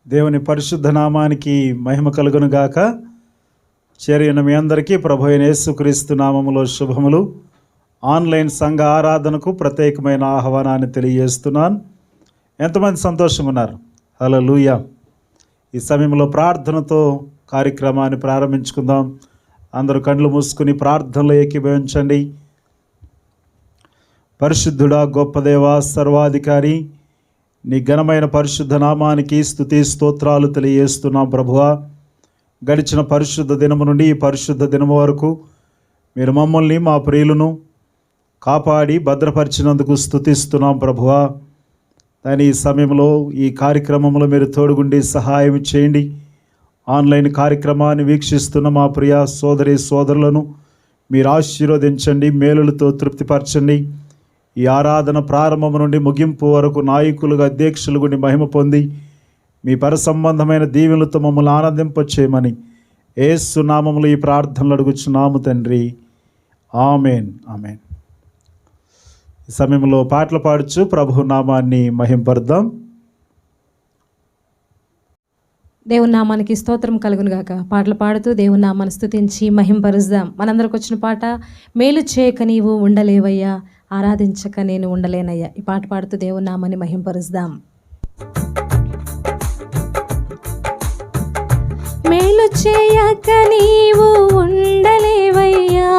దేవుని పరిశుద్ధ నామానికి మహిమ కలుగును గాక. చేరిన మీ అందరికీ ప్రభు అయిన యేసుక్రీస్తు నామములో శుభములు. ఆన్లైన్ సంఘ ఆరాధనకు ప్రత్యేకమైన ఆహ్వానాన్ని తెలియజేస్తున్నాను. ఎంతమంది సంతోషంగా ఉన్నారు? హల్లెలూయా. ఈ సమయంలో ప్రార్థనతో కార్యక్రమాన్ని ప్రారంభించుకుందాం. అందరూ కళ్ళు మూసుకుని ప్రార్థనలో ఏకీభవించండి. పరిశుద్ధుడా, గొప్ప దేవా, సర్వాధికారి, నీ ఘనమైన పరిశుద్ధ నామానికి స్తుతి స్తోత్రాలు తెలియజేస్తున్నాం ప్రభువా. గడిచిన పరిశుద్ధ దినము నుండి ఈ పరిశుద్ధ దినము వరకు మీరు మమ్మల్ని, మా ప్రియులను కాపాడి భద్రపరిచినందుకు స్తుతిస్తున్నాం ప్రభువా. దాని ఈ సమయంలో ఈ కార్యక్రమంలో మీరు తోడుగుండి సహాయం చేయండి. ఆన్లైన్ కార్యక్రమాన్ని వీక్షిస్తున్న మా ప్రియ సోదరి సోదరులను మీరు ఆశీర్వదించండి, మేలులతో తృప్తిపరచండి. ఈ ఆరాధన ప్రారంభం నుండి ముగింపు వరకు నాయకులుగా, అధ్యక్షులు గుండి మహిమ పొంది మీ పరసంబంధమైన దీవెనలతో మమ్మల్ని ఆనందింపచేయమని యేసు నామములో ఈ ప్రార్థనలు అడుగుచున్నాము తండ్రి. Amen, amen. ఈ సమయంలో పాటలు పాడుచు ప్రభు నామాన్ని మహింపరుద్దాం. దేవుని నామానికి స్తోత్రం కలుగును గాక. పాటలు పాడుతూ దేవుని నామాన్ని స్తుతించి మహింపరుద్దాం. మనందరికి వచ్చిన పాట మేలు చేయక నీవు ఉండలేవయ్యా, ఆరాధించక నేను ఉండలేనయ్యా. ఈ పాట పాడుతూ దేవుని నామాన్ని మహింపరుద్దాం. మేలు చేయక నీవు ఉండలేవయ్యా,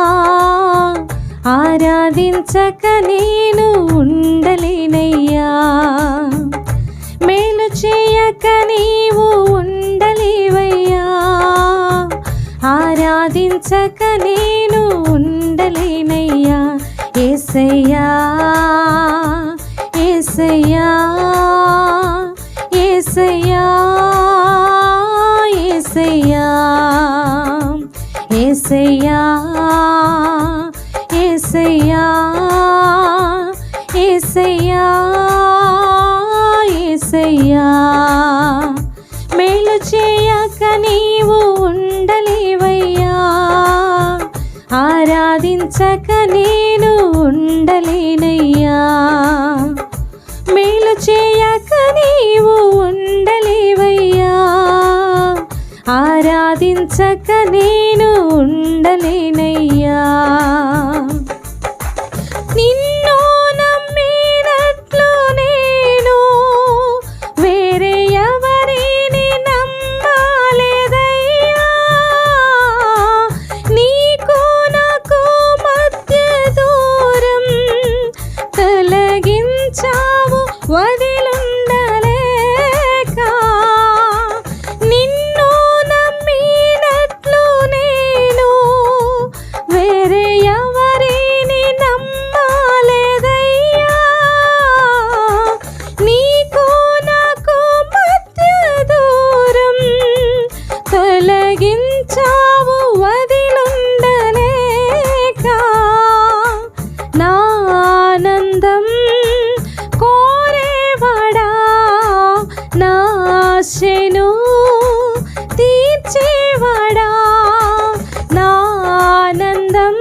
ఆరాధించక నేను ఉండలేనయ్యా. మేలు చేయక నీవు ఉండలేవయ్యా, ఆరాధించక నేను ఉండలేనయ్యా. యేసయ్యా, యేసయ్యా, యేసయ్యా, యేసయ్యా, యేసయ్యా, యేసయ్యా, యేసయ్యా, యేసయ్యా. మేలు చేయక నీవు ఉండలేవయ్యా, ఆరాధించక నేను ఉండలేనయ్యా. మేలు చేయక నీవు ఉండలేవయ్యా, ఆరాధించక నేను ఉండలేనయ్యా. నిన్ను నమ్మినట్లు నేను వేరే ఎవరిని నమ్మలేదయ్యా. నీకు నాకు మధ్య దూరం తొలగించావు వదిలుండలేక. నిన్ను నమ్మినట్లు నేను వేరే ఎవరిని నమ్మలేదయ్యా. నీకు నాకు మధ్య దూరం తొలగించావు వదిలుండలేక. నా ఆనందం కోరేవాడా, నా ఆశను తీర్చేవాడా. నా ఆనందం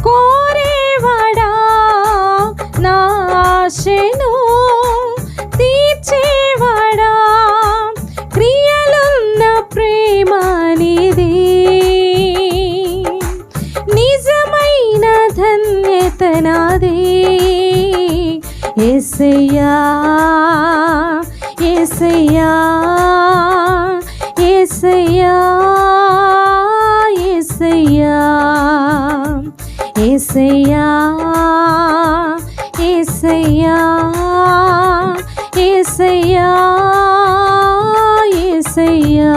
కోరేవాడా, నా ఆశను తీర్చేవాడా. క్రియలున్న ప్రేమ నీది, నిజమైన ధన్యత నాది. యేసయ్యా, యేసయ్యా, యేసయ్యా, యేసయ్యా, యేసయ్యా, యేసయ్యా, యేసయ్యా, యేసయ్యా.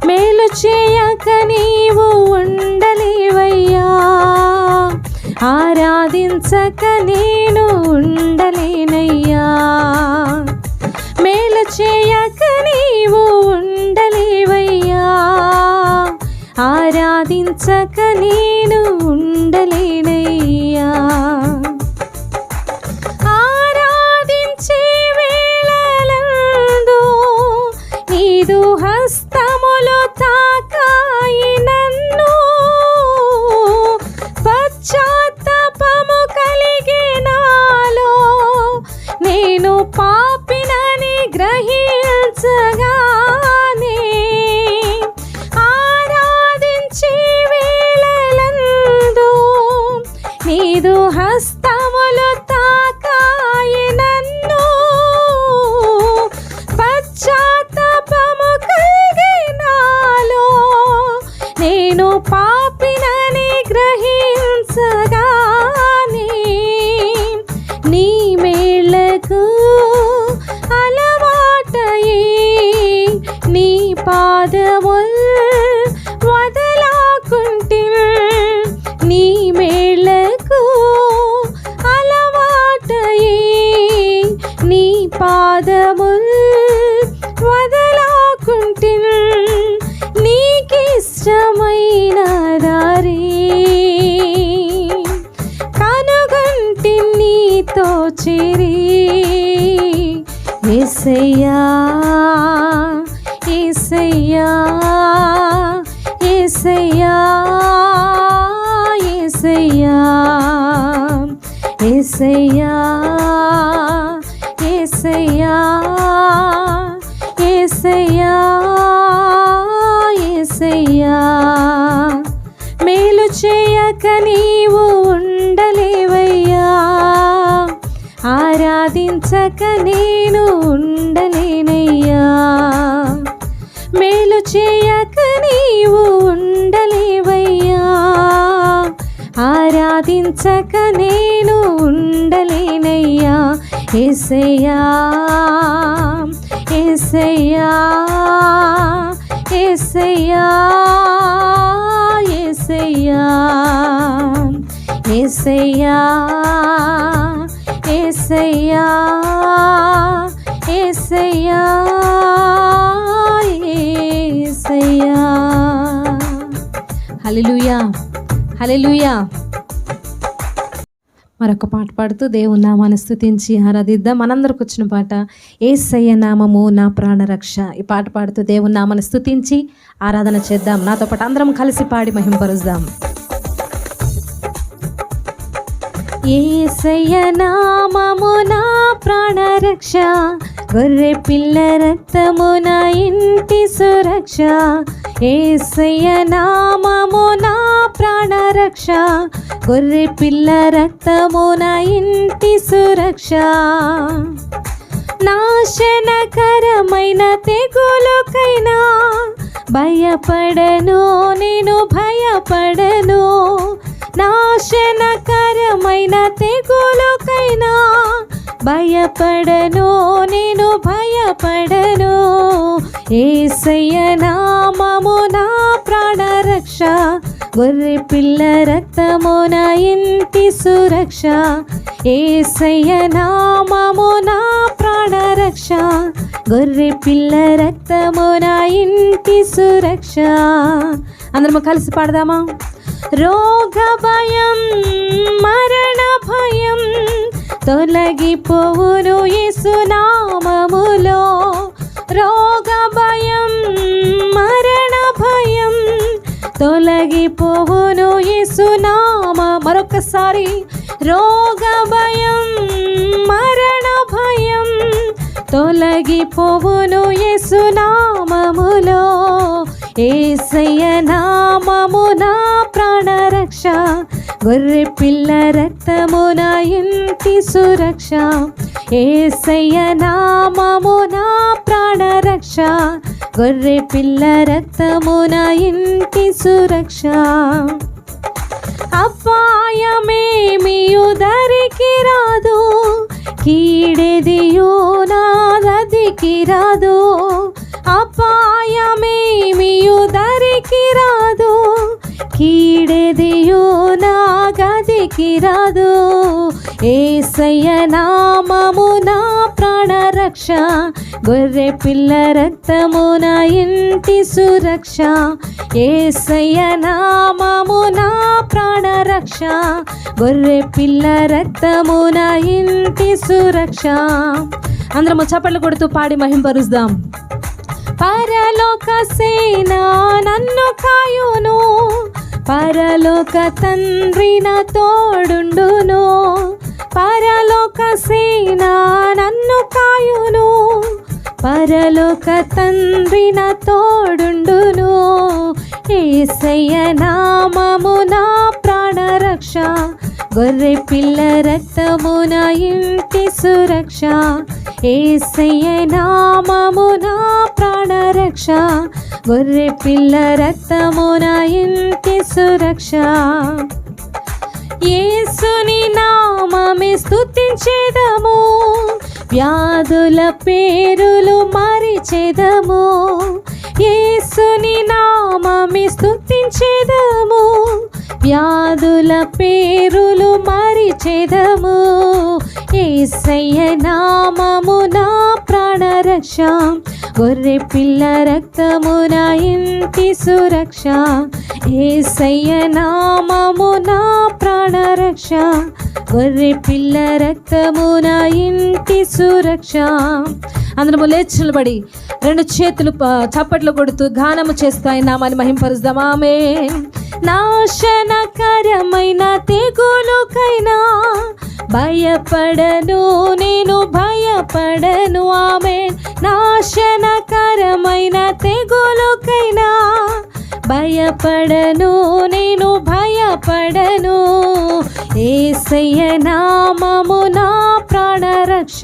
మేలు చేయక నీవు ఉండలేవయ్యా, ఆరాధించక నేను ఉండలేనయ్యా. మేలు చేయక నీవు ఉండలేవయ్యా, ఆరాధించక నేను ఉండలేనయ్యా. ఆరాధించే వేళలందు నీదు హస్తములు తాకాయి నన్ను. పశ్చాత్తాపము కలిగి నాలో నేను పాపినని గ్రహి మృదు హస్తములు తాకాయి నన్ను, పశ్చాత్తాపము కలిగినాలో నేను పాపినని గ్రహించగానే నీ మేళ్లకు అలవాటయి నీ పాదముల్ వదలాకుంటి, నీ మేళ్లకు అలవాటయి నీ పాదముల్ వదలాకుంటి, నీకిష్టమైన దారి కనుగొంటి నీతో చేరి. యేసయ్యా యేసయ్యా యేసయ్యా యేసయ్యా యేసయ్యా యేసయ్యా యేసయ్యా యేసయ్యా. మేలు చేయక నీవు ఉండలేవయ్యా, ఆరాధించక నేను ఉండలేనయ్యా. మేలు చేయక నీవు ఉండలేవయ్యా, ఆరాధించక నేను ఉండలేనయ్యా. యేసయ్యా యేసయ్యా యేసయ్యా యేసయ్యా యేసయ్యా యేసయ్యా యేసయ్యా యేసయ్యా. హల్లెలూయా హల్లెలూయా. మరొక పాట పాడుతూ దేవుని నామాన్ని స్తుతించి ఆరాధిద్దాం. మనందరికి వచ్చిన పాట యేసయ్య నామము నా ప్రాణరక్ష. ఈ పాట పాడుతూ దేవుని నామాన్ని స్తుతించి ఆరాధన చేద్దాం. నాతో పాటు అందరం కలిసి పాడి మహింపరుద్దాం. యేసయ్య నామము నా ప్రాణరక్ష, గొర్రె పిల్ల రక్తము నా ఇంటి సురక్ష. యేసయ్య నామము నా ప్రాణరక్ష, గొర్రె పిల్ల రక్తము నా ఇంటి సురక్ష. నాశనకరమైన తెగులుకైనా భయపడను, నేను భయపడను. నాశనకరమైన తెగులుకైనా భయపడను, నేను భయపడను. యేసయ్య నామము నా ప్రాణరక్ష, గొర్రె పిల్ల రక్తము నా ఇంటి సురక్ష. యేసయ్య నామము నా ప్రాణరక్ష, గొర్రె పిల్ల రక్తము నా ఇంటి సురక్ష. అందరము కలిసి పాడదామా? రోగ భయం మరణ భయం తొలగిపోవును యేసు నామములో. రోగ భయం మరణ భయం తొలగిపోవును యేసు నామ. మరొకసారి రోగ భయం మరణ భయం తొలగిపోవును యేసు నామములో. యేసయ్య నామము నా ప్రాణరక్ష, గొర్రె పిల్ల రక్తము నా ఇంటి సురక్ష. యేసయ్య నామము నా ప్రాణరక్ష, గొర్రె పిల్ల రక్తము నా ఇంటి సురక్ష. అపాయమేమియు దరికి రాదు, కీడెదియు నాదదికి రాదు. అపాయమేమియు దరికి రాదు, కీడెదియు నా గదికి రాదు. యేసయ్య నామము నా ప్రాణరక్ష, గొర్రె పిల్ల రక్తము నా ఇంటి సురక్ష. యేసయ్య నామము నా ప్రాణరక్ష, గొర్రె పిల్ల రక్తము నా ఇంటి సురక్ష. అందరము చప్పట్లు కొడుతూ పాడి మహింపరుద్దాం. పరలోక సేన నన్ను కాయును, పరలోక తండ్రి నా తోడుండును. పరలోక సేన నన్ను కాయును, పరలోక తండ్రి నా తోడుండును. యేసయ్య నామము నా ప్రాణరక్ష, గొర్రె పిల్ల రక్తము నా ఇంటి సురక్ష, యేసయ్య నామము నా ప్రాణరక్ష. గొర్రె పిల్ల రక్తము నా ఇంటి సురక్ష, యేసుని నామమే స్తుతించెదము, వ్యాధుల పేరులు మరిచెదము. యేసుని నామమే స్తుతించెదము, వ్యాధుల పేరులు మరిచెదము. యేసయ్య నామము నా ప్రాణరక్ష, గొర్రె పిల్ల రక్తము నా ఇంటి సురక్ష, యేసయ్య నామము నా ప్రాణరక్ష. గొర్రె పిల్ల రక్తము నా ఇంటి సురక్ష. అందరము లేచి నిలబడి రెండు చేతులు చప్పట్లు కొడుతూ గానము చేస్తూ ఆయన నామాన్ని మహింపరుద్దాం. ఆమేన్. నాశనకరమైన తెగులుకైనా భయపడను, నేను భయపడను. ఆమేన్. నాశనకరమైన తెగులుకైనా భయపడను, నేను భయపడను. యేసయ్య నామము నా ప్రాణరక్ష,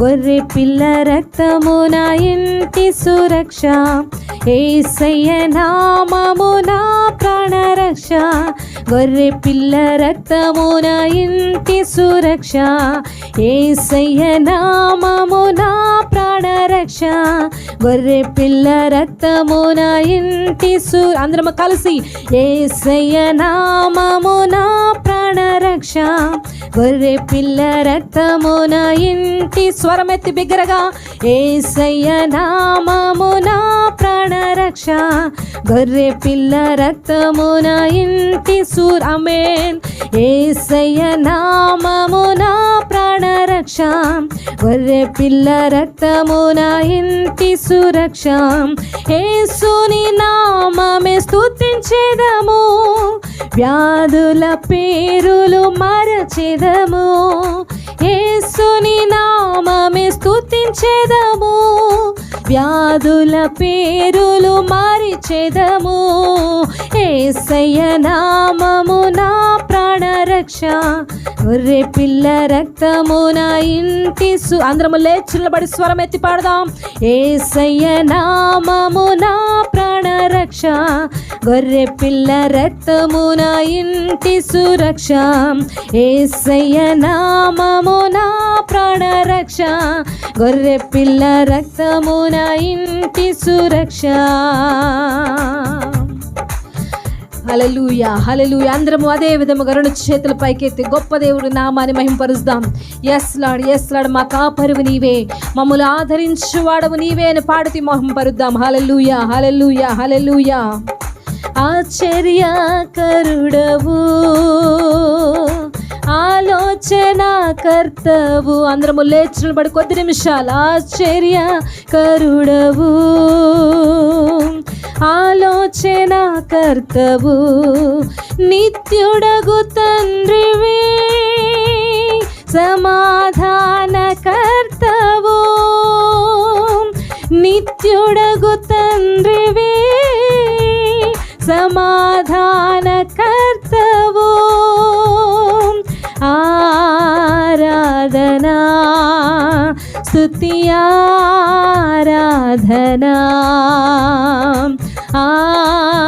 గొర్రె పిల్ల రక్తము నా ఇంటి సురక్ష, యేసయ్య నామము నా ప్రాణరక్ష. గొర్రె పిల్ల రక్తము నా ఇంటి సురక్ష, యేసయ్య నామము నా ప్రాణరక్ష. గొర్రె పిల్ల రక్తము నా ఇంటి అందరం కలిసి యేసయ్య నామము నా ప్రాణరక్ష, గొర్రె పిల్ల రక్తము నా ఇంటి స్వరమెత్తి బిగ్గరగా యేసయ్య నామము నా ప్రాణరక్ష, గొర్రె పిల్ల రక్తము నా ఇంటి ఆమేన్. యేసయ్య నామము నా ప్రాణరక్ష, గొర్రె పిల్ల రక్తము నా ఇంటి సురక్ష. యేసుని నామమే స్తుతించెదము, వ్యాధుల పేరులు మరచెదము. యేసుని నామమే స్తుతించెదము, వ్యాధుల పేరులు మరిచెదము. యేసయ్య నామము నా ప్రాణరక్ష, గొర్రె పిల్ల రక్తము నా ఇంటి అందరము లేచి నిలబడి స్వరం ఎత్తి పాడదాం. యేసయ్య నామము నా ప్రాణరక్ష, గొర్రె పిల్ల రక్తము నా ఇంటి సురక్ష, యేసయ్య నామము నా ప్రాణరక్ష, గొర్రె పిల్ల రక్తము నా ఇంటి సురక్ష. హల్లెలూయా, హల్లెలూయా. అందరము అదే విధముగా రెండు చేతుల పైకెత్తి గొప్ప దేవుడు నామాన్ని మహింపరుద్దాం. ఎస్ లార్డ్, ఎస్ లార్డ్, మా కాపరువు నీవే, మమ్మల్ని ఆదరించువాడవు నీవే అని పాడుతూ మహింపరుద్దాం. హల్లెలూయా, హల్లెలూయా, హల్లెలూయా. ఆశ్చర్యకరుడవు, ఆలోచనకర్తవు. అందరము లేచి నిలబడి కొద్ది నిమిషాలు. ఆశ్చర్యకరుడవు, ఆలోచనకర్తవు, నిత్యుడగు తండ్రివే, సమాధానకర్తవు. నిత్యుడగు తండ్రివే, సమాధానకర్తవు. ఆరాధనా స్తుతి ఆరాధనా,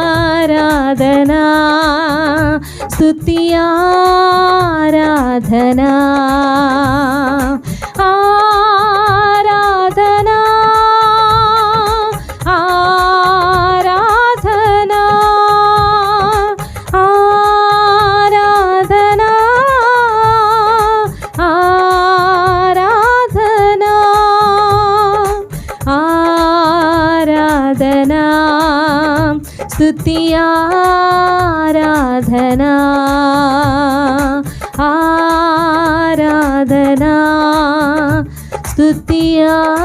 ఆరాధనా స్తుతి ఆరాధనా, ఆరాధనా ఆరాధనా, ఆరాధనా ఆరాధనా, ఆరాధనా స్తుతి ఆరాధనా, ఆరాధనా స్తుతి ఆరాధనా.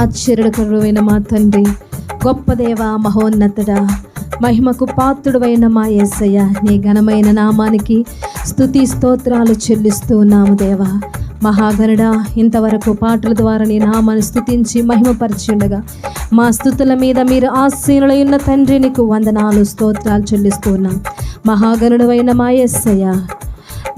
ఆశ్చర్యకరుడైన మా తండ్రి, గొప్ప దేవా, మహోన్నతుడా, మహిమకు పాత్రుడైన మా యేసయ్య, నీ ఘనమైన నామానికి స్తుతి స్తోత్రాలు చెల్లిస్తూ ఉన్నాము దేవా. మహాగణుడా, ఇంతవరకు పాటల ద్వారా నీ నామాన్ని స్తుతించి మహిమపరిచి ఉండగా మా స్తుతుల మీద మీరు ఆసీనులై ఉన్న తండ్రి, నీకు వందనాలు స్తోత్రాలు చెల్లిస్తున్నాం. మహాగణుడైన మా యేసయ్య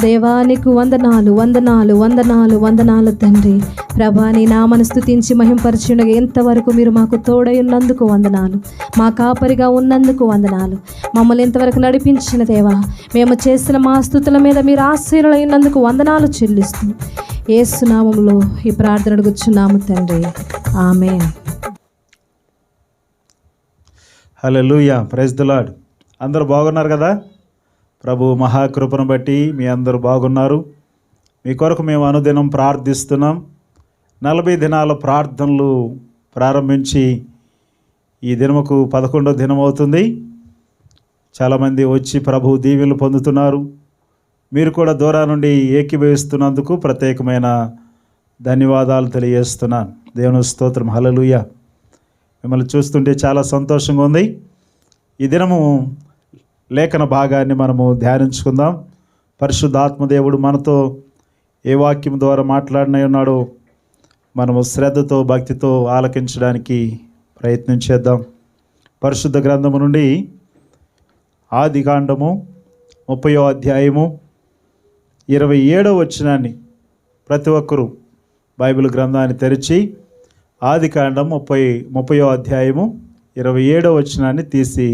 దేవా, నీకు వందనాలు వందనాలు వందనాలు వందనాలు తండ్రి. ప్రభా, నీ నామను స్తుతించి మహింపరచుండగా ఎంతవరకు మీరు మాకు తోడై ఉన్నందుకు వందనాలు, మా కాపరిగా ఉన్నందుకు వందనాలు, మమ్మల్ని ఎంతవరకు నడిపించిన దేవా, మేము చేసిన మా స్తుతుల మీద మీరు ఆశీర్వదించినందుకు వందనాలు చెల్లిస్తూ యేసు నామములో ఈ ప్రార్థన అడుగుచున్నాము తండ్రి, ఆమేన్. హల్లెలూయా, ప్రైజ్ ది లార్డ్. అందరూ బాగున్నారు కదా? ప్రభు మహాకృపను బట్టి మీ అందరూ బాగున్నారు. మీ కొరకు మేము అనుదినం ప్రార్థిస్తున్నాం. 40 దినాల ప్రార్థనలు ప్రారంభించి ఈ దినముకు 11వ దినం అవుతుంది. చాలామంది వచ్చి ప్రభు దీవెనలు పొందుతున్నారు. మీరు కూడా దూరం నుండి ఏకీభవిస్తున్నందుకు ప్రత్యేకమైన ధన్యవాదాలు తెలియజేస్తున్నాను. దేవుని స్తోత్రం. హల్లెలూయా. మిమ్మల్ని చూస్తుంటే చాలా సంతోషంగా ఉంది. ఈ దినము లేఖన భాగాన్ని మనము ధ్యానించుకుందాం. పరిశుద్ధాత్మదేవుడు మనతో ఏ వాక్యం ద్వారా మాట్లాడిన ఉన్నాడో మనము శ్రద్ధతో భక్తితో ఆలకించడానికి ప్రయత్నం చేద్దాం. పరిశుద్ధ గ్రంథము నుండి ఆదికాండము 30వ అధ్యాయము 27వ వచనాన్ని ప్రతి ఒక్కరూ బైబిల్ గ్రంథాన్ని తెరిచి ఆదికాండం 30వ అధ్యాయము 27వ వచనాన్ని తీసి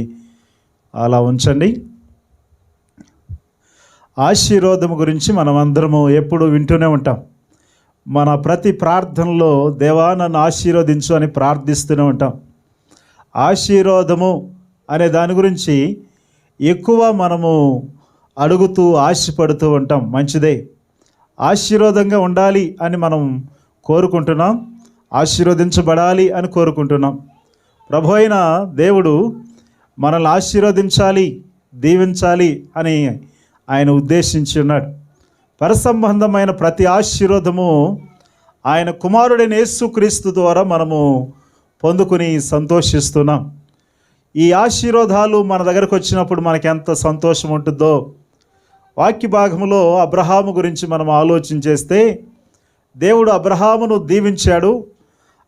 అలా ఉంచండి. ఆశీర్వాదం గురించి మనం అందరము ఎప్పుడు వింటూనే ఉంటాం. మన ప్రతి ప్రార్థనలో దేవా నన్ను ఆశీర్వదించు అని ప్రార్థిస్తూనే ఉంటాం. ఆశీర్వాదము అనే దాని గురించి ఎక్కువ మనము అడుగుతూ ఆశపడుతూ ఉంటాం. మంచిదే, ఆశీర్వాదంగా ఉండాలి అని మనం కోరుకుంటున్నాం, ఆశీర్వదించబడాలి అని కోరుకుంటున్నాం. ప్రభు అయిన దేవుడు మనల్ని ఆశీర్వదించాలి, దీవించాలి అని ఆయన ఉద్దేశించి ఉన్నాడు. పరసంబంధమైన ప్రతి ఆశీర్వాదము ఆయన కుమారుడైన యేసుక్రీస్తు ద్వారా మనము పొందుకుని సంతోషిస్తున్నాం. ఈ ఆశీర్వాదాలు మన దగ్గరకు వచ్చినప్పుడు మనకి ఎంత సంతోషం ఉంటుందో. వాక్య భాగంలో అబ్రహాము గురించి మనం ఆలోచన చేస్తే, దేవుడు అబ్రహామును దీవించాడు.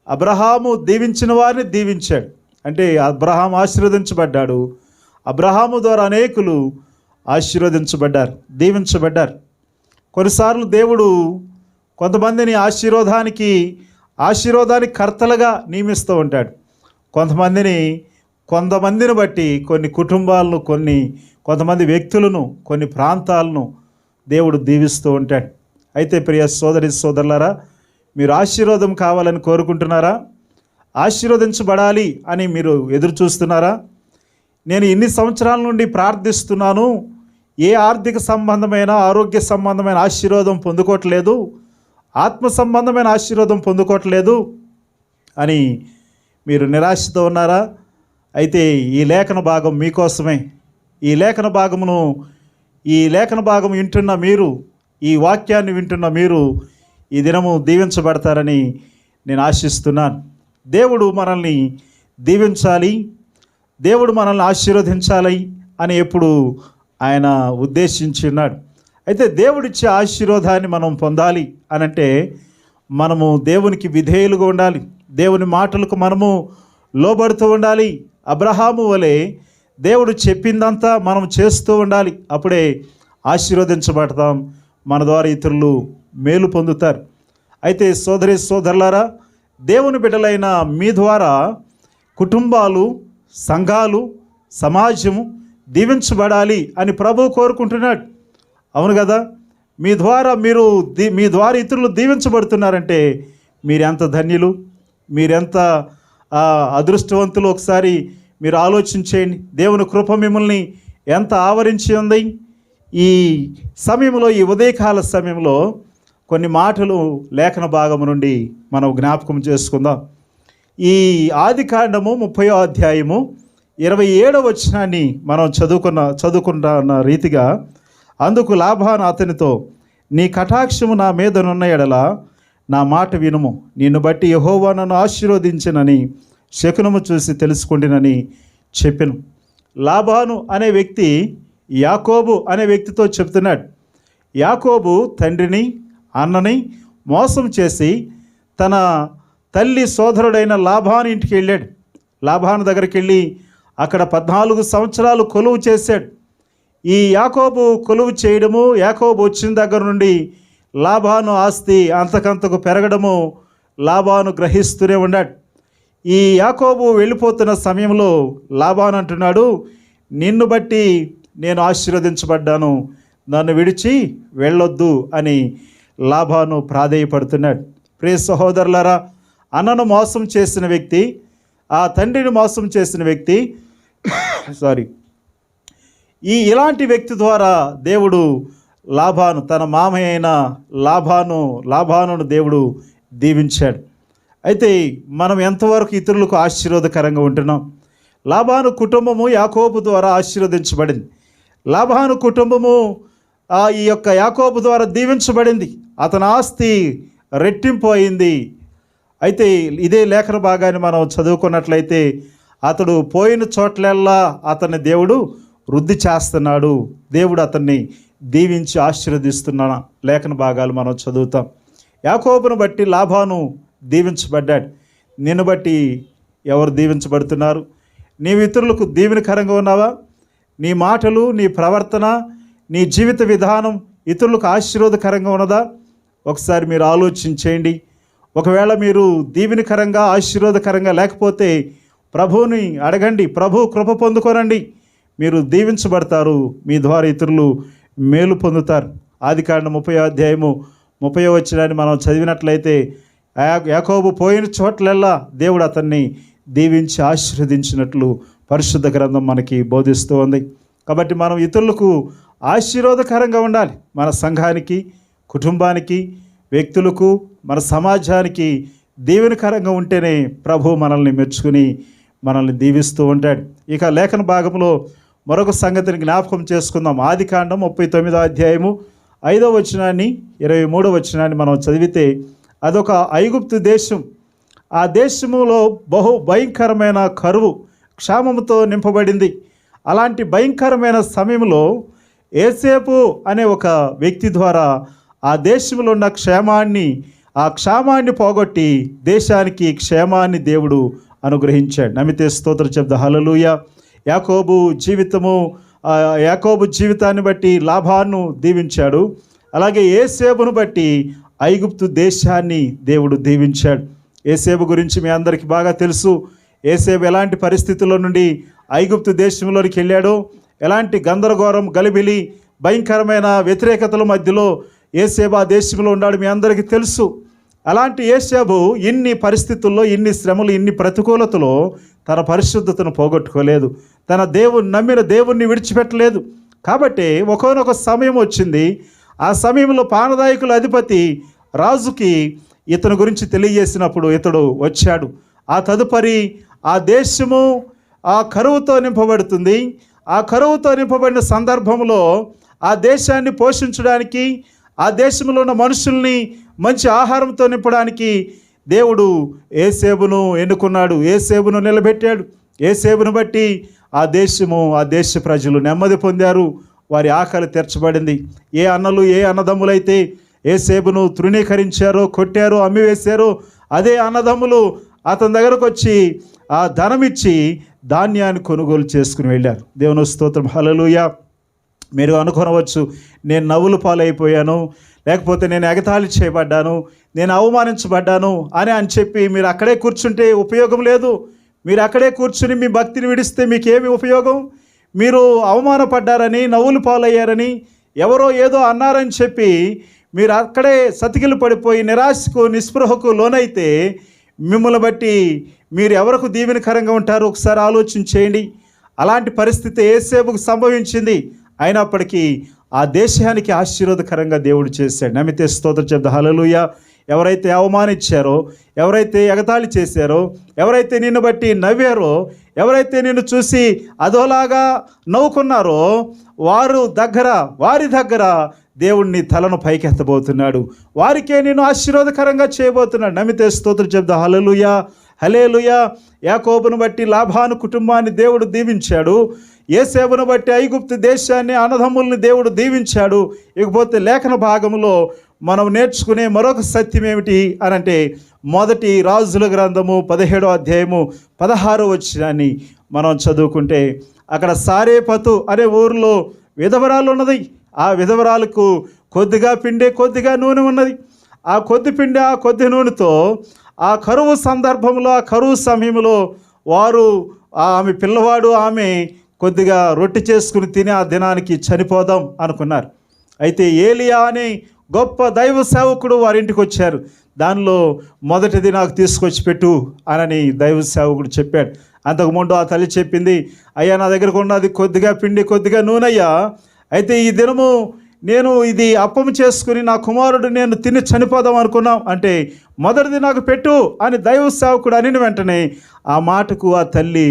అబ్రహాము దీవించిన వారిని దీవించాడు. అంటే అబ్రహాము ఆశీర్వదించబడ్డాడు. అబ్రహాము ద్వారా అనేకులు ఆశీర్వదించబడ్డారు, దీవించబడ్డారు. కొన్నిసార్లు దేవుడు కొంతమందిని ఆశీర్వాదానికి కర్తలుగా నియమిస్తూ ఉంటాడు. కొంతమందిని బట్టి కొన్ని కుటుంబాలను, కొంతమంది వ్యక్తులను, కొన్ని ప్రాంతాలను దేవుడు దీవిస్తూ ఉంటాడు. అయితే ప్రియ సోదరి సోదరులారా, మీరు ఆశీర్వాదం కావాలని కోరుకుంటున్నారా? ఆశీర్వదించబడాలి అని మీరు ఎదురు చూస్తున్నారా? నేను ఇన్ని సంవత్సరాల నుండి ప్రార్థిస్తున్నాను, ఏ ఆర్థిక సంబంధమైన, ఆరోగ్య సంబంధమైన ఆశీర్వాదం పొందుకోవట్లేదు, ఆత్మ సంబంధమైన ఆశీర్వాదం పొందుకోవట్లేదు అని మీరు నిరాశతో ఉన్నారా? అయితే ఈ లేఖన భాగం మీకోసమే. ఈ లేఖన భాగం వింటున్న మీరు, ఈ వాక్యాన్ని వింటున్న మీరు ఈ దినము దీవించబడతారని నేను ఆశిస్తున్నాను. దేవుడు మనల్ని దీవించాలి, దేవుడు మనల్ని ఆశీర్వదించాలి అని ఎప్పుడు ఆయన ఉద్దేశించి ఉన్నాడు. అయితే దేవుడిచ్చే ఆశీర్వాదాన్ని మనం పొందాలి అనంటే మనము దేవునికి విధేయులుగా ఉండాలి, దేవుని మాటలకు మనము లోబడుతూ ఉండాలి. అబ్రహాము వలె దేవుడు చెప్పిందంతా మనం చేస్తూ ఉండాలి. అప్పుడే ఆశీర్వదించబడతాం, మన ద్వారా ఇతరులు మేలు పొందుతారు. అయితే సోదరి సోదరులారా, దేవుని బిడ్డలైన మీ ద్వారా కుటుంబాలు, సంఘాలు, సమాజము దీవించబడాలి అని ప్రభువు కోరుకుంటున్నాడు. అవును కదా? మీ ద్వారా ఇతరులు దీవించబడుతున్నారంటే మీరెంత ధన్యులు, మీరెంత అదృష్టవంతులు. ఒకసారి మీరు ఆలోచించేయండి. దేవుని కృప మిమ్మల్ని ఎంత ఆవరించి ఉంది. ఈ సమయంలో, ఈ ఉదయకాల సమయంలో కొన్ని మాటలు లేఖన భాగము నుండి మనం జ్ఞాపకం చేసుకుందాం. ఈ ఆదికాండము 30వ అధ్యాయము 27వ వచనాన్ని మనం చదువుకున్న రీతిగా, అందుకు లాబాను అతనితో, నీ కటాక్షము నా మీదనున్న ఎడల నా మాట వినుము, నిన్ను బట్టి యెహోవా నన్ను ఆశీర్వదించినని శకునము చూసి తెలుసుకుంటునని చెప్పెను. లాబాను అనే వ్యక్తి యాకోబు అనే వ్యక్తితో చెప్తున్నాడు. యాకోబు తండ్రిని, అన్నని, మోసం చేసి తన తల్లి సోదరుడైన లాబాను ఇంటికి వెళ్ళాడు. లాబాను దగ్గరికి వెళ్ళి అక్కడ 14 సంవత్సరాలు కొలువు చేశాడు. ఈ యాకోబు కొలువు చేయడము, యాకోబు వచ్చిన దగ్గర నుండి లాబాను ఆస్తి అంతకంతకు పెరగడము లాబాను గ్రహిస్తూనే ఉన్నాడు. ఈ యాకోబు వెళ్ళిపోతున్న సమయంలో లాబాను అంటున్నాడు, నిన్ను బట్టి నేను ఆశీర్వదించబడ్డాను, నన్ను విడిచి వెళ్ళొద్దు అని లాబాను ప్రాధేయపడుతున్నాడు. ప్రియ సహోదరులారా, అన్నను మోసం చేసిన వ్యక్తి, ఆ తండ్రిని మోసం చేసిన వ్యక్తి ఇలాంటి వ్యక్తి ద్వారా దేవుడు లాబాను, తన మామయ్య అయిన లాబానును దేవుడు దీవించాడు. అయితే మనం ఎంతవరకు ఇతరులకు ఆశీర్వాదకరంగా ఉంటున్నాం? లాబాను కుటుంబము యాకోబు ద్వారా ఆశీర్వదించబడింది. లాబాను కుటుంబము ఈ యొక్క యాకోబు ద్వారా దీవించబడింది. అతని ఆస్తి రెట్టింపు అయింది. అయితే ఇదే లేఖన భాగాన్ని మనం చదువుకున్నట్లయితే అతడు పోయిన చోట్లల్లా అతన్ని దేవుడు వృద్ధి చేస్తున్నాడు, దేవుడు అతన్ని దీవించి ఆశీర్వదిస్తున్న లేఖన భాగాలు మనం చదువుతాం. యాకోబును బట్టి లాబాను దీవించబడ్డాడు. నిన్ను బట్టి ఎవరు దీవించబడుతున్నారు? నీవు ఇతరులకు దీవెనకరంగా ఉన్నావా? నీ మాటలు, నీ ప్రవర్తన, నీ జీవిత విధానం ఇతరులకు ఆశీర్వాదకరంగా ఉన్నదా? ఒకసారి మీరు ఆలోచించేయండి. ఒకవేళ మీరు దీవెనకరంగా, ఆశీర్వాదకరంగా లేకపోతే ప్రభువుని అడగండి, ప్రభు కృప పొందుకోనండి. మీరు దీవించబడతారు, మీ ద్వారా ఇతరులు మేలు పొందుతారు. ఆదికాండం 30వ అధ్యాయము 30వ వచనాన్ని మనం చదివినట్లయితే యాకోబు పోయిన చోట్లల్లా దేవుడు అతన్ని దీవించి ఆశీర్వదించినట్లు పరిశుద్ధ గ్రంథం మనకి బోధిస్తూ ఉంది. కాబట్టి మనం ఇతరులకు ఆశీర్వాదకరంగా ఉండాలి. మన సంఘానికి, కుటుంబానికి, వ్యక్తులకు, మన సమాజానికి దీవెనకరంగా ఉంటేనే ప్రభు మనల్ని మెచ్చుకుని మనల్ని దీవిస్తూ ఉంటాడు. ఇక లేఖన భాగంలో మరొక సంగతిని జ్ఞాపకం చేసుకుందాం. ఆదికాండం 39వ అధ్యాయము 5వ వచనాన్ని 23వ వచనాన్ని మనం చదివితే అదొక ఐగుప్తు దేశం. ఆ దేశములో బహు భయంకరమైన కరువు, క్షామముతో నింపబడింది. అలాంటి భయంకరమైన సమయంలో యోసేపు అనే ఒక వ్యక్తి ద్వారా ఆ దేశంలో ఉన్న క్షేమాన్ని పోగొట్టి దేశానికి క్షేమాన్ని దేవుడు అనుగ్రహించాడు. నమ్మితే స్తోత్రం చెప్తా హల్లెలూయా. యాకోబు జీవితాన్ని బట్టి లాబాను దీవించాడు. అలాగే యోసేపును బట్టి ఐగుప్తు దేశాన్ని దేవుడు దీవించాడు. యోసేపు గురించి మీ అందరికీ బాగా తెలుసు. యోసేపు ఎలాంటి పరిస్థితుల్లో నుండి ఐగుప్తు దేశంలోనికి వెళ్ళాడో, ఎలాంటి గందరగోళం, గలిబిలి, భయంకరమైన వ్యతిరేకతల మధ్యలో యోసేపు ఆ దేశంలో ఉన్నాడు, మీ అందరికీ తెలుసు. అలాంటి యోసేపు ఇన్ని పరిస్థితుల్లో, ఇన్ని శ్రమలు, ఇన్ని ప్రతికూలతలో తన పరిశుద్ధతను పోగొట్టుకోలేదు. తన నమ్మిన దేవుణ్ణి విడిచిపెట్టలేదు. కాబట్టి ఒకానొక సమయం వచ్చింది. ఆ సమయంలో పానదాయకుల అధిపతి రాజుకి ఇతని గురించి తెలియజేసినప్పుడు ఇతడు వచ్చాడు. ఆ తదుపరి ఆ దేశము ఆ కరువుతో నింపబడుతుంది. ఆ కరువుతో నింపబడిన సందర్భంలో ఆ దేశాన్ని పోషించడానికి, ఆ దేశంలో ఉన్న మనుషుల్ని మంచి ఆహారంతో నింపడానికి దేవుడు యోసేపును ఎన్నుకున్నాడు, యోసేపును నిలబెట్టాడు. యోసేపును బట్టి ఆ దేశ ప్రజలు నెమ్మది పొందారు, వారి ఆకలి తీర్చబడింది. ఏ అన్నదమ్ములైతే యోసేపును తృణీకరించారో, కొట్టారో, అమ్మివేశారో అదే అన్నదమ్ములు అతని దగ్గరకు వచ్చి ఆ ధనమిచ్చి ధాన్యాన్ని కొనుగోలు చేసుకుని వెళ్ళారు. దేవుని స్తోత్రం హల్లెలూయా. మీరు అనుకొనవచ్చు, నేను నవ్వుల పాలైపోయాను, లేకపోతే నేను ఎగతాళి చేయబడ్డాను, నేను అవమానించబడ్డాను అని చెప్పి మీరు అక్కడే కూర్చుంటే ఉపయోగం లేదు. మీరు అక్కడే కూర్చుని మీ భక్తిని విడిస్తే మీకేమి ఉపయోగం? మీరు అవమానపడ్డారని, నవ్వులు పాలయ్యారని, ఎవరో ఏదో అన్నారని చెప్పి మీరు అక్కడే సతికిలు పడిపోయి నిరాశకు, నిస్పృహకు లోనైతే మిమ్మల్ని బట్టి మీరు ఎవరికి దీవెనకరంగా ఉంటారో ఒకసారి ఆలోచన చేయండి. అలాంటి పరిస్థితి యోసేపుకు సంభవించింది. అయినప్పటికీ ఆ దేశానికి ఆశీర్వాదకరంగా దేవుడు చేశాడు. నమ్మితే స్తోత్రం చెప్తా హల్లెలూయా. ఎవరైతే అవమానించారో, ఎవరైతే ఎగతాళి చేశారో, ఎవరైతే నిన్ను బట్టి నవ్వారో, ఎవరైతే నిన్ను చూసి అదోలాగా నవ్వుకున్నారో వారి దగ్గర దేవుణ్ణి తలను పైకెత్తబోతున్నాడు. వారికే నేను ఆశీర్వాదకరంగా చేయబోతున్నాడు. నమ్మితే స్తోత్రం చెప్తా హల్లెలూయా, హల్లెలూయా. యాకోబును బట్టి లాబాను కుటుంబాన్ని దేవుడు దీవించాడు. యోసేపును బట్టి ఐగుప్తు దేశాన్ని, అన్నదమ్ముల్ని దేవుడు దీవించాడు. ఇకపోతే లేఖన భాగంలో మనం నేర్చుకునే మరొక సత్యం ఏమిటి అని అంటే, మొదటి రాజుల గ్రంథము 17వ అధ్యాయము 16వ వచనాన్ని మనం చదువుకుంటే, అక్కడ సారేపతు అనే ఊరిలో విధవరాలు ఉన్నది. ఆ విధవరాలకు కొద్దిగా పిండి కొద్దిగా నూనె ఉన్నది. ఆ కొద్ది పిండి ఆ కొద్ది నూనెతో ఆ కరువు సందర్భంలో, ఆ కరువు సమయంలో వారు ఆమె పిల్లవాడు ఆమె కొద్దిగా రొట్టె చేసుకుని తిని ఆ దినానికి చనిపోదాం అనుకున్నారు. అయితే ఏలియా అనే గొప్ప దైవ సేవకుడు వారింటికి వచ్చారు. దానిలో మొదటిది నాకు తీసుకొచ్చి పెట్టు అని దైవ సేవకుడు చెప్పాడు. అంతకుముందు ఆ తల్లి చెప్పింది, అయ్యా నా దగ్గరకు ఉన్నది కొద్దిగా పిండి కొద్దిగా నూనె అయ్యా, అయితే ఈ దినము నేను ఇది అప్పము చేసుకుని నా కుమారుడు నేను తిని చనిపోదాం అనుకున్నాం అంటే మొదటిది నాకు పెట్టు అని దైవ సేవకుడు అని వెంటనే ఆ మాటకు ఆ తల్లి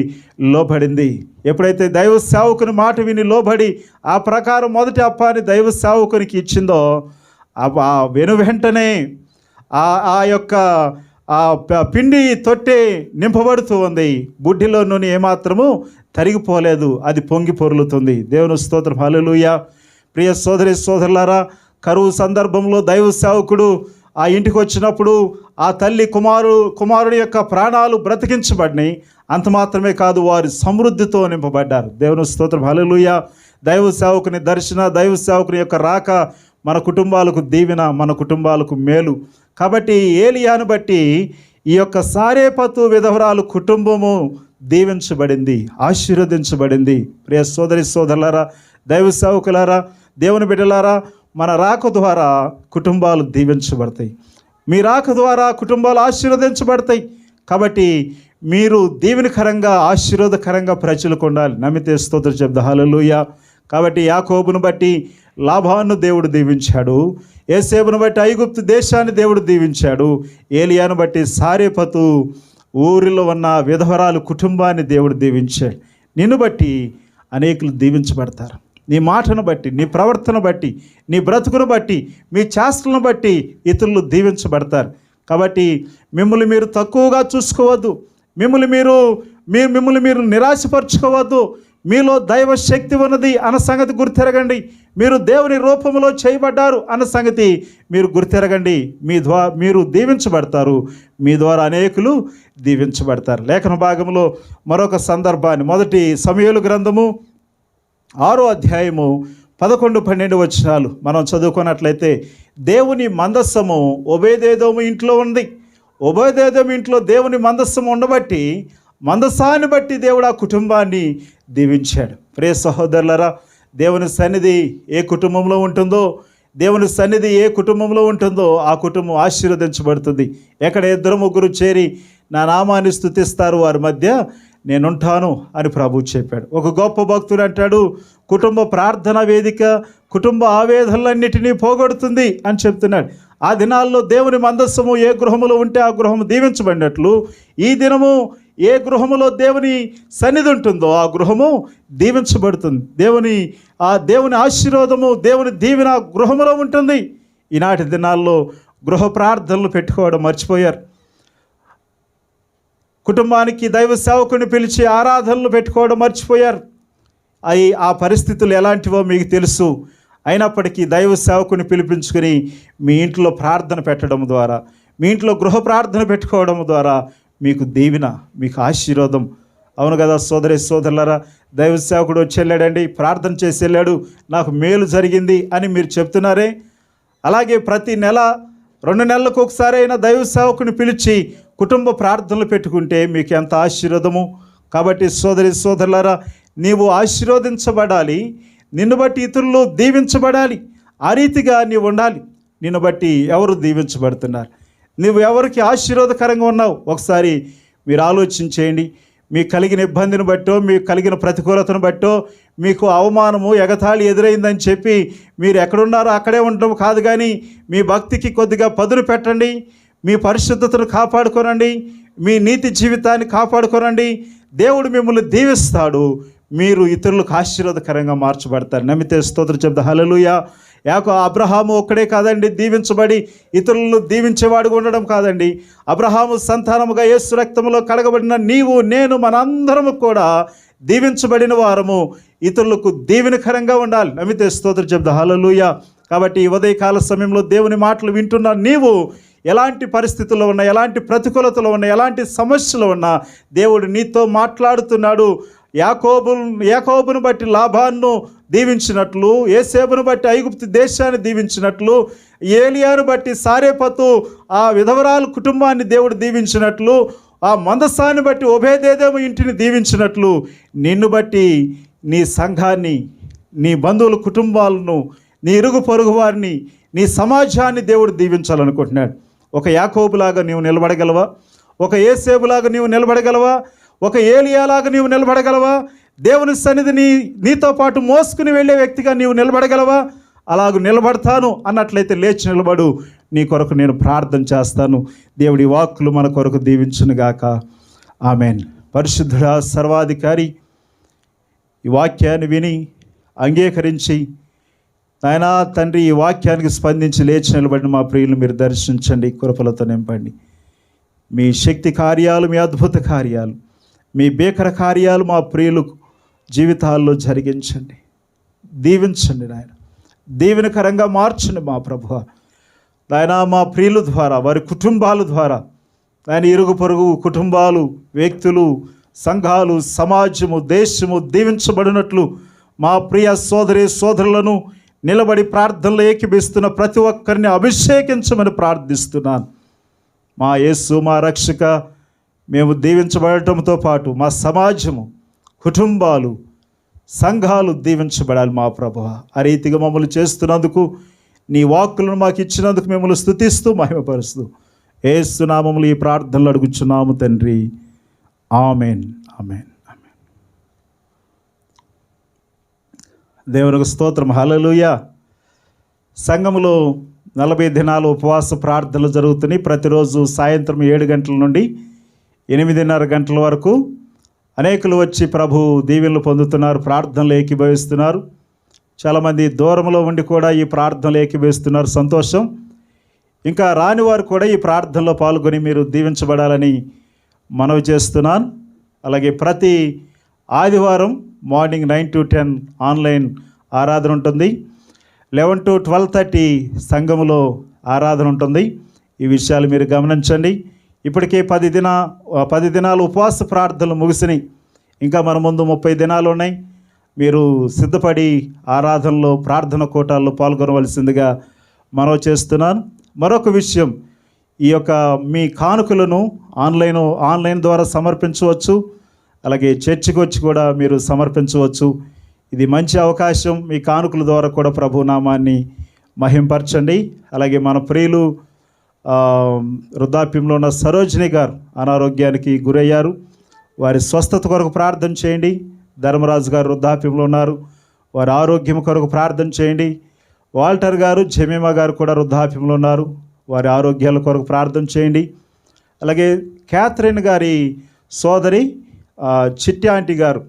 లోబడింది. ఎప్పుడైతే దైవ సేవకుని మాట విని లోబడి ఆ ప్రకారం మొదటి అప్పాన్ని దైవ సేవకునికి ఇచ్చిందో, ఆ వెను వెంటనే ఆ యొక్క పిండి తొట్టె నింపబడుతూ ఉంది. బుడ్డిలో నూనె ఏమాత్రము తరిగిపోలేదు, అది పొంగి పొర్లుతుంది. దేవుని స్తోత్రం, హల్లెలూయా. ప్రియ సోదరి సోదరులారా, కరువు సందర్భంలో దైవ సేవకుడు ఆ ఇంటికి వచ్చినప్పుడు ఆ తల్లి కుమారుడి యొక్క ప్రాణాలు బ్రతికించబడినాయి. అంత మాత్రమే కాదు, వారి సమృద్ధితో నింపబడ్డారు. దేవుని స్తోత్రం, హల్లెలూయా. దైవ సేవకుని దర్శన, దైవ సేవకుని యొక్క రాక మన కుటుంబాలకు దీవెన, మన కుటుంబాలకు మేలు. కాబట్టి ఏలియాను బట్టి ఈ యొక్క సారేపతు విధవరాలు కుటుంబము దీవించబడింది, ఆశీర్వదించబడింది. ప్రియ సోదరి సోదరులారా, దైవ సేవకులారా, దేవుని బిడ్డలారా, మన రాక ద్వారా కుటుంబాలు దీవించబడతాయి. మీ రాక ద్వారా కుటుంబాలు ఆశీర్వదించబడతాయి. కాబట్టి మీరు దీవెనకరంగా ఆశీర్వాదకరంగా ప్రజలకు ఉండాలి. నమ్మితే స్తోత్రం చెప్దా, హల్లెలూయా. కాబట్టి యాకోబును బట్టి లాబాను దేవుడు దీవించాడు, యోసేపును బట్టి ఐగుప్తు దేశాన్ని దేవుడు దీవించాడు, ఏలియాను బట్టి సారేపతు ఊరిలో ఉన్న విధవరాలు కుటుంబాన్ని దేవుడు దీవించాడు. నిన్ను బట్టి అనేకులు దీవించబడతారు. నీ మాటను బట్టి, నీ ప్రవర్తన బట్టి, నీ బ్రతుకును బట్టి, మీ చేష్టలను బట్టి ఇతరులు దీవించబడతారు. కాబట్టి మిమ్మల్ని మీరు తక్కువగా చూసుకోవద్దు, మిమ్మల్ని మీరు నిరాశపరచుకోవద్దు. మీలో దైవ శక్తి ఉన్నది అన్న సంగతి గుర్తెరగండి. మీరు దేవుని రూపంలో చేయబడ్డారు అన్న సంగతి మీరు గుర్తెరగండి. మీరు దీవించబడతారు, మీ ద్వారా అనేకులు దీవించబడతారు. లేఖన భాగంలో మరొక సందర్భాన్ని, మొదటి సమూయేలు గ్రంథము 6వ అధ్యాయము 11-12 వచనాలు మనం చదువుకున్నట్లయితే, దేవుని మందస్సము ఓబేదెదోము ఇంట్లో ఉంది. ఓబేదెదోము ఇంట్లో దేవుని మందస్సము ఉండబట్టి, మందసాన్ని బట్టి దేవుడు ఆ కుటుంబాన్ని దీవించాడు. ప్రియ సహోదరులారా, దేవుని సన్నిధి ఏ కుటుంబంలో ఉంటుందో, దేవుని సన్నిధి ఏ కుటుంబంలో ఉంటుందో ఆ కుటుంబం ఆశీర్వదించబడుతుంది. ఎక్కడ 2-3 చేరి నా నామాన్ని స్తుతిస్తారు, వారి మధ్య నేనుంటాను అని ప్రభువు చెప్పాడు. ఒక గొప్ప భక్తుడు అంటాడు, కుటుంబ ప్రార్థన వేదిక కుటుంబ ఆవేదనలన్నిటినీ పోగొడుతుంది అని చెప్తున్నాడు. ఆ దినాల్లో దేవుని మందస్సము ఏ గృహములో ఉంటే ఆ గృహము దీవించబడినట్లు, ఈ దినము ఏ గృహములో దేవుని సన్నిధి ఉంటుందో ఆ గృహము దీవించబడుతుంది. దేవుని ఆశీర్వాదము, దేవుని దీవెన గృహములో ఉంటుంది. ఈనాటి దినాల్లో గృహ ప్రార్థనలు పెట్టుకోవడం మర్చిపోయారు. కుటుంబానికి దైవ సేవకుని పిలిచి ఆరాధనలు పెట్టుకోవడం మర్చిపోయారు. ఆ పరిస్థితులు ఎలాంటివో మీకు తెలుసు. అయినప్పటికీ దైవ సేవకుని పిలిపించుకుని మీ ఇంట్లో ప్రార్థన పెట్టడం ద్వారా, మీ ఇంట్లో గృహ ప్రార్థన పెట్టుకోవడం ద్వారా మీకు దీవెన, మీకు ఆశీర్వాదం. అవును కదా సోదరి సోదరులారా, దైవ సేవకుడు వచ్చి వెళ్ళాడండి, ప్రార్థన చేసి వెళ్ళాడు, నాకు మేలు జరిగింది అని మీరు చెప్తున్నారే. అలాగే ప్రతి నెల 2 నెలలకు ఒకసారి అయినా దైవ సేవకుని పిలిచి కుటుంబ ప్రార్థనలు పెట్టుకుంటే మీకు ఎంత ఆశీర్వాదము. కాబట్టి సోదరి సోదరులారా, నీవు ఆశీర్వదించబడాలి, నిన్ను బట్టి ఇతరులు దీవించబడాలి. ఆ రీతిగా నీవు ఉండాలి. నిన్ను బట్టి ఎవరు దీవించబడుతున్నారు, నువ్వు ఎవరికి ఆశీర్వాదకరంగా ఉన్నావు ఒకసారి మీరు ఆలోచించేయండి. మీకు కలిగిన ఇబ్బందిని బట్టో, మీకు కలిగిన ప్రతికూలతను బట్టో, మీకు అవమానము ఎగతాళి ఎదురైందని చెప్పి మీరు ఎక్కడున్నారో అక్కడే ఉండడం కాదు, కానీ మీ భక్తికి కొద్దిగా పదును పెట్టండి, మీ పరిశుద్ధతను కాపాడుకోనండి, మీ నీతి జీవితాన్ని కాపాడుకోనండి. దేవుడు మిమ్మల్ని దీవిస్తాడు, మీరు ఇతరులకు ఆశీర్వాదకరంగా మార్చబడతారు. నమ్మితే స్తోత్రం చెప్తా, హల్లెలూయా. అబ్రహాము ఒక్కడే కాదండి దీవించబడి ఇతరులను దీవించేవాడుగా ఉండడం కాదండి. అబ్రహాము సంతానముగా యేసు రక్తములో కడగబడిన నీవు నేను మనందరము కూడా దీవించబడిన వారము, ఇతరులకు దీవెనకరంగా ఉండాలి. నమ్మితే స్తోత్రం చెప్తా, హల్లెలూయా. కాబట్టి ఈ ఉదయకాల సమయంలో దేవుని మాటలు వింటున్న నీవు ఎలాంటి పరిస్థితుల్లో ఉన్నా, ఎలాంటి ప్రతికూలతలో ఉన్నా, ఎలాంటి సమస్యలు ఉన్నా దేవుడు నీతో మాట్లాడుతున్నాడు. యాకోబును బట్టి లాబాను దీవించినట్లు, యోసేపును బట్టి ఐగుప్తు దేశాన్ని దీవించినట్లు, ఏలియాను బట్టి సారేపతు ఆ విధవరాలు కుటుంబాన్ని దేవుడు దీవించినట్లు, ఆ మందసాన్ని బట్టి ఓబేదేదోము ఇంటిని దీవించినట్లు నిన్ను బట్టి నీ సంఘాన్ని, నీ బంధువుల కుటుంబాలను, నీ ఇరుగు పొరుగు వారిని, నీ సమాజాన్ని దేవుడు దీవించాలనుకుంటున్నాడు. ఒక యాకోబులాగా నీవు నిలబడగలవా? ఒక యోసేపులాగా నీవు నిలబడగలవా? ఒక ఏలియాలాగా నీవు నిలబడగలవా? దేవుని సన్నిధిని నీతో పాటు మోసుకుని వెళ్ళే వ్యక్తిగా నీవు నిలబడగలవా? అలాగ నిలబడతాను అన్నట్లయితే లేచి నిలబడు. నీ కొరకు నేను ప్రార్థన చేస్తాను. దేవుడి వాక్కులు మన కొరకు దీవించునుగాక. ఆమెన్. పరిశుద్ధుడా, సర్వాధికారి, ఈ వాక్యాన్ని విని అంగీకరించి నాయనా తండ్రి, ఈ వాక్యానికి స్పందించి లేచి నిలబడిన మా ప్రియులు మీరు దర్శించండి, కృపలతో నింపండి. మీ శక్తి కార్యాలు, మీ అద్భుత కార్యాలు, మీ భీకర కార్యాలు మా ప్రియులు జీవితాల్లో జరిగించండి. దీవించండి నాయన, దీవెనకరంగా మార్చండి మా ప్రభువా. నాయన మా ప్రియుల ద్వారా, వారి కుటుంబాల ద్వారా, ఆయన ఇరుగు పొరుగు కుటుంబాలు, వ్యక్తులు, సంఘాలు, సమాజము, దేశము దీవించబడినట్లు మా ప్రియ సోదరి సోదరులను నిలబడి ప్రార్థనలు ఏకీభిస్తున్న ప్రతి ఒక్కరిని అభిషేకించమని ప్రార్థిస్తున్నాను. మా యేసు, మా రక్షక, మేము దీవించబడటంతో పాటు మా సమాజము, కుటుంబాలు, సంఘాలు దీవించబడాలి మా ప్రభువ. ఆ రీతిగా మమ్మల్ని చేస్తున్నందుకు, నీ వాక్కులను మాకు ఇచ్చినందుకు మిమ్మల్ని స్తుతిస్తూ మహిమపరుస్తూ యేసు నామములో ఈ ప్రార్థనలు అడుగుచున్నాము తండ్రి. Amen, amen, amen. దేవునికి స్తోత్రం. హల్లెలూయా. సంఘములో 40 దినాలు ఉపవాస ప్రార్థనలు జరుగుతున్నాయి. ప్రతిరోజు సాయంత్రం 7 గంటల నుండి 8:30 గంటల వరకు అనేకులు వచ్చి ప్రభు దీవెనలు పొందుతున్నారు, ప్రార్థనలు ఏకీభవిస్తున్నారు. చాలామంది దూరంలో ఉండి కూడా ఈ ప్రార్థనలు ఏకీభవిస్తున్నారు. సంతోషం. ఇంకా రాని వారు కూడా ఈ ప్రార్థనలో పాల్గొని మీరు దీవించబడాలని మనవి చేస్తున్నాను. అలాగే ప్రతి ఆదివారం మార్నింగ్ 9 to 10 ఆన్లైన్ ఆరాధన ఉంటుంది. 11 to 12:30 సంఘములో ఆరాధన ఉంటుంది. ఈ విషయాలు మీరు గమనించండి. ఇప్పటికే 10 దినాలు ఉపవాస ప్రార్థనలు ముగిసినాయి. ఇంకా మన ముందు 30 దినాలు ఉన్నాయి. మీరు సిద్ధపడి ఆరాధనలో, ప్రార్థన కూటాల్లో పాల్గొనవలసిందిగా మనవి చేస్తున్నాను. మరొక విషయం, ఈ యొక్క మీ కానుకలను ఆన్లైన్ ద్వారా సమర్పించవచ్చు. అలాగే చర్చికి వచ్చి కూడా మీరు సమర్పించవచ్చు. ఇది మంచి అవకాశం. మీ కానుకల ద్వారా కూడా ప్రభు నామాన్ని మహింపరచండి. అలాగే మన ప్రియులు వృద్ధాప్యంలో ఉన్న సరోజిని గారు అనారోగ్యానికి గురయ్యారు. వారి స్వస్థత కొరకు ప్రార్థన చేయండి. ధర్మరాజు గారు వృద్ధాప్యంలో ఉన్నారు, వారి ఆరోగ్యం కొరకు ప్రార్థన చేయండి. వాల్టర్ గారు, జమీమా గారు కూడా వృద్ధాప్యంలో ఉన్నారు, వారి ఆరోగ్యాల కొరకు ప్రార్థన చేయండి. అలాగే క్యాథరిన్ గారి సోదరి చిట్టి ఆంటీ గారు,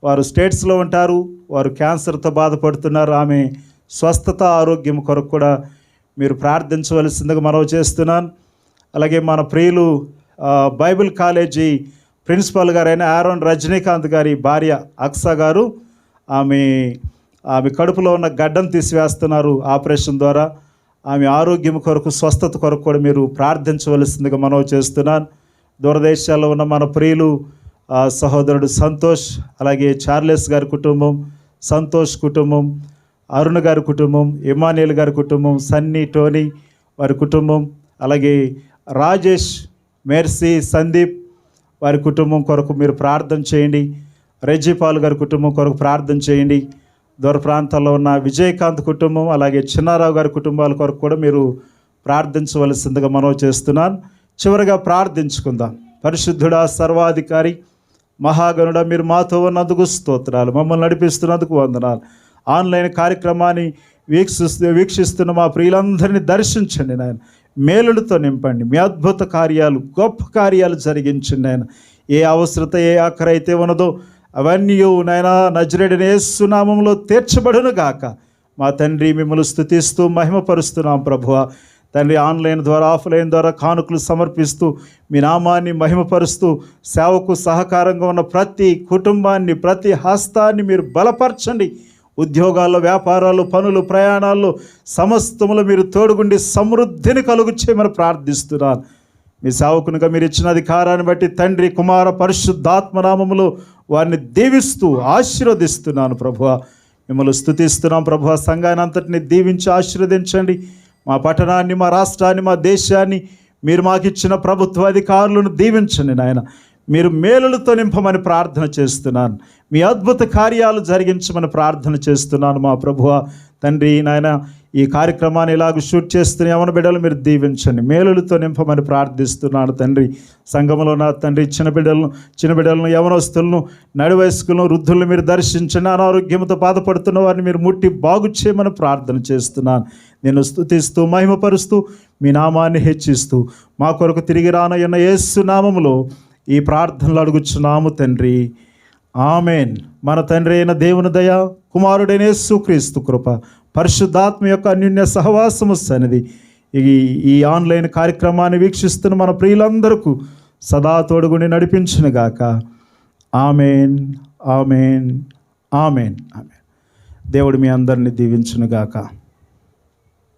వారు స్టేట్స్లో ఉంటారు, వారు క్యాన్సర్తో బాధపడుతున్నారు. ఆమె స్వస్థత, ఆరోగ్యం కొరకు కూడా మీరు ప్రార్థించవలసిందిగా మనవి చేస్తున్నాను. అలాగే మన ప్రియులు బైబిల్ కాలేజీ ప్రిన్సిపాల్ గారైన ఆరోన్ రజనీకాంత్ గారి భార్య అక్సా గారు, ఆమె కడుపులో ఉన్న గడ్డను తీసివేస్తున్నారు ఆపరేషన్ ద్వారా. ఆమె ఆరోగ్యం కొరకు, స్వస్థత కొరకు కూడా మీరు ప్రార్థించవలసిందిగా మనవి చేస్తున్నాను. దూరదేశాల్లో ఉన్న మన ప్రియులు సహోదరుడు సంతోష్, అలాగే చార్లెస్ గారి కుటుంబం, సంతోష్ కుటుంబం, అరుణ్ గారి కుటుంబం, ఇమానియల్ గారి కుటుంబం, సన్నీ, టోనీ వారి కుటుంబం, అలాగే రాజేష్, మెర్సీ, సందీప్ వారి కుటుంబం కొరకు మీరు ప్రార్థన చేయండి. రెజ్జిపాల్ గారి కుటుంబం కొరకు ప్రార్థన చేయండి. దూర ప్రాంతాల్లో ఉన్న విజయకాంత్ కుటుంబం, అలాగే చిన్నారావు గారి కుటుంబాల కొరకు కూడా మీరు ప్రార్థించవలసిందిగా మనవి చేస్తున్నాను. చివరిగా ప్రార్థించుకుందాం. పరిశుద్ధుడా, సర్వాధికారి, మహాగణుడ, మీరు మాతో ఉన్నందుకు స్తోత్రాలు, మమ్మల్ని నడిపిస్తున్నందుకు వందనాలు. ఆన్లైన్ కార్యక్రమాన్ని వీక్షిస్తున్న మా ప్రియులందరినీ దర్శించండి నాయన, మేలులతో నింపండి. మీ అద్భుత కార్యాలు, గొప్ప కార్యాలు జరిగించండి నాయన. ఏ అవసరత, ఏ ఆఖర అయితే ఉన్నదో అవన్నీ నాయన నజరేయుడైన యేసు నామములో తీర్చబడును గాక. మా తండ్రి, మిమ్మల్ని స్తుతిస్తూ మహిమపరుస్తున్నాం ప్రభువా. తండ్రి, ఆన్లైన్ ద్వారా, ఆఫ్లైన్ ద్వారా కానుకలు సమర్పిస్తూ మీ నామాన్ని మహిమపరుస్తూ సేవకు సహకారంగా ఉన్న ప్రతి కుటుంబాన్ని, ప్రతి హస్తాన్ని మీరు బలపరచండి. ఉద్యోగాల్లో, వ్యాపారాలు, పనులు, ప్రయాణాల్లో సమస్తములు మీరు తోడుగుండి సమృద్ధిని కలుగు చేయమని ప్రార్థిస్తున్నాను. మీ సేవకునిగా మీరు ఇచ్చిన అధికారాన్ని బట్టి తండ్రి, కుమార, పరిశుద్ధాత్మ నామములో వారిని దీవిస్తూ ఆశీర్వదిస్తున్నాను ప్రభువా. మిమ్మల్ని స్తుతిస్తున్నాం ప్రభువా. సంఘాన్ని అంతటిని దీవించి ఆశీర్వదించండి. మా పట్టణాన్ని, మా రాష్ట్రాన్ని, మా దేశాన్ని, మీరు మాకు ఇచ్చిన ప్రభుత్వ అధికారులను దీవించండి నాయన. మీరు మేలులతో నింపమని ప్రార్థన చేస్తున్నాను. మీ అద్భుత కార్యాలు జరిగించమని ప్రార్థన చేస్తున్నాను మా ప్రభువా. తండ్రి నాయన, ఈ కార్యక్రమాన్ని ఇలాగ షూట్ చేస్తున్న యవన బిడ్డలు మీరు దీవించండి, మేలులతో నింపమని ప్రార్థిస్తున్నాను తండ్రి. సంఘంలో నా తండ్రి చిన్న బిడ్డలను, యవనస్తులను, నడివయస్కులను, వృద్ధులను మీరు దర్శించండి. అనారోగ్యంతో బాధపడుతున్న వారిని మీరు ముట్టి బాగు చేయమని ప్రార్థన చేస్తున్నాను. నేను స్తుతిస్తూ మహిమపరుస్తూ మీ నామాన్ని హెచ్చిస్తూ మా కొరకు తిరిగి రానయ్యున్న యేసు నామములో ఈ ప్రార్థనలు అడుగుచున్నాము తండ్రి. ఆమెన్. మన తండ్రి అయిన దేవుని దయ, కుమారుడైన యేసుక్రీస్తు కృప, పరిశుద్ధాత్మ యొక్క అన్యోన్య సహవాసము సన్నిధి ఈ ఆన్లైన్ కార్యక్రమాన్ని వీక్షిస్తున్న మన ప్రియులందరికీ సదా తోడుగుని నడిపించునుగాక. Amen, amen, amen, amen. దేవుడు మీ అందరిని దీవించునుగాక.